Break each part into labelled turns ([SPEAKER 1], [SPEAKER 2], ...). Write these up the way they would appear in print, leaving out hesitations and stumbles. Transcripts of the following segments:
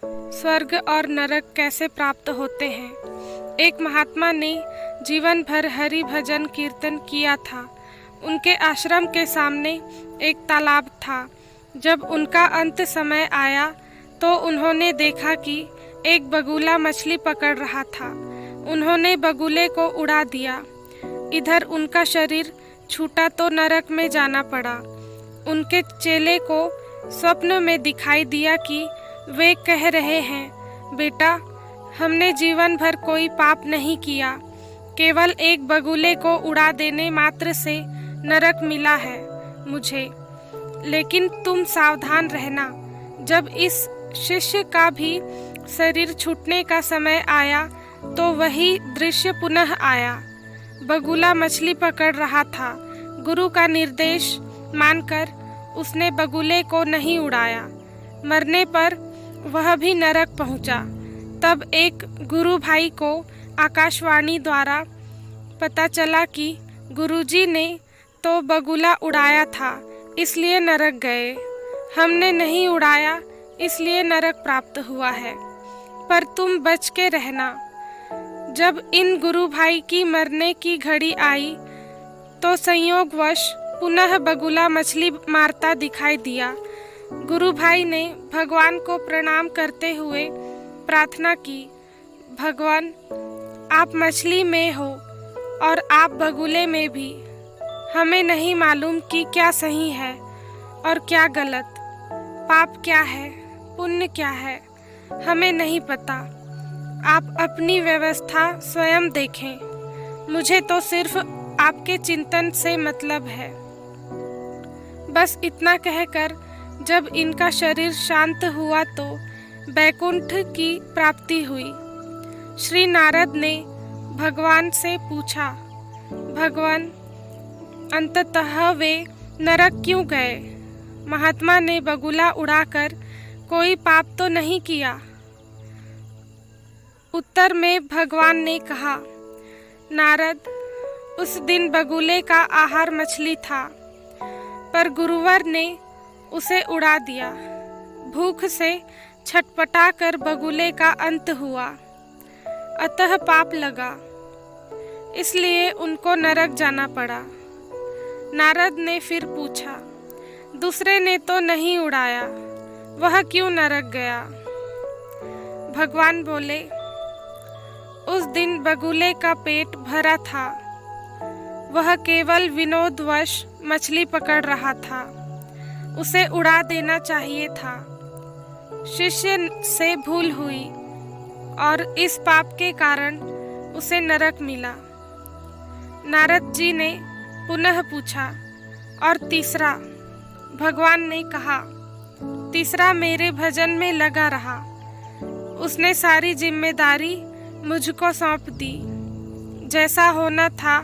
[SPEAKER 1] स्वर्ग और नरक कैसे प्राप्त होते हैं। एक महात्मा ने जीवन भर हरि भजन कीर्तन किया था। उनके आश्रम के सामने एक तालाब था। जब उनका अंत समय आया तो उन्होंने देखा कि एक बगुला मछली पकड़ रहा था। उन्होंने बगुले को उड़ा दिया। इधर उनका शरीर छूटा तो नरक में जाना पड़ा। उनके चेले को स्वप्न में दिखाई दिया कि वे कह रहे हैं, बेटा, हमने जीवन भर कोई पाप नहीं किया, केवल एक बगुले को उड़ा देने मात्र से नरक मिला है मुझे। लेकिन तुम सावधान रहना, जब इस शिष्य का भी शरीर छूटने का समय आया तो वही दृश्य पुनः आया। बगुला मछली पकड़ रहा था। गुरु का निर्देश मानकर उसने बगुले को नहीं उड़ाया। मरने पर वह भी नरक पहुंचा। तब एक गुरु भाई को आकाशवाणी द्वारा पता चला कि गुरुजी ने तो बगुला उड़ाया था, इसलिए नरक गए। हमने नहीं उड़ाया, इसलिए नरक प्राप्त हुआ है। पर तुम बच के रहना। जब इन गुरु भाई की मरने की घड़ी आई तो संयोगवश पुनः बगुला मछली मारता दिखाई दिया। गुरु भाई ने भगवान को प्रणाम करते हुए प्रार्थना की, भगवान, आप मछली में हो और आप बगुले में भी। हमें नहीं मालूम कि क्या सही है और क्या गलत, पाप क्या है, पुण्य क्या है, हमें नहीं पता। आप अपनी व्यवस्था स्वयं देखें। मुझे तो सिर्फ आपके चिंतन से मतलब है। बस इतना कहकर जब इनका शरीर शांत हुआ तो बैकुंठ की प्राप्ति हुई। श्री नारद ने भगवान से पूछा, भगवान, अंततः वे नरक क्यों गए? महात्मा ने बगुला उड़ाकर कोई पाप तो नहीं किया। उत्तर में भगवान ने कहा, नारद, उस दिन बगुले का आहार मछली था, पर गुरुवर ने उसे उड़ा दिया। भूख से छटपटाकर बगुले का अंत हुआ, अतः पाप लगा, इसलिए उनको नरक जाना पड़ा। नारद ने फिर पूछा, दूसरे ने तो नहीं उड़ाया, वह क्यों नरक गया? भगवान बोले, उस दिन बगुले का पेट भरा था, वह केवल विनोदवश मछली पकड़ रहा था, उसे उड़ा देना चाहिए था। शिष्य से भूल हुई और इस पाप के कारण उसे नरक मिला। नारद जी ने पुनः पूछा, और तीसरा? भगवान ने कहा, तीसरा मेरे भजन में लगा रहा, उसने सारी जिम्मेदारी मुझको सौंप दी। जैसा होना था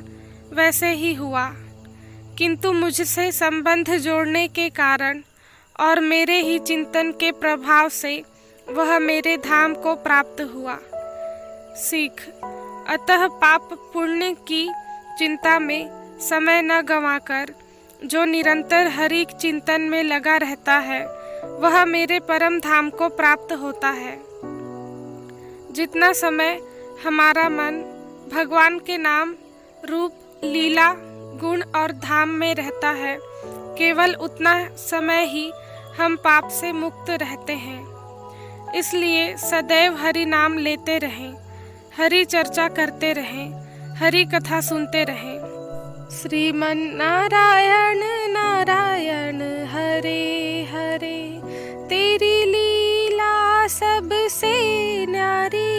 [SPEAKER 1] वैसे ही हुआ, किंतु मुझसे संबंध जोड़ने के कारण और मेरे ही चिंतन के प्रभाव से वह मेरे धाम को प्राप्त हुआ। सीख, अतः पाप पुण्य की चिंता में समय न गंवाकर जो निरंतर हरि चिंतन में लगा रहता है वह मेरे परम धाम को प्राप्त होता है। जितना समय हमारा मन भगवान के नाम, रूप, लीला, गुण और धाम में रहता है, केवल उतना समय ही हम पाप से मुक्त रहते हैं। इसलिए सदैव हरि नाम लेते रहें, हरि चर्चा करते रहें, हरि कथा सुनते रहें। श्रीमन नारायण नारायण हरे हरे, तेरी लीला सबसे न्यारी।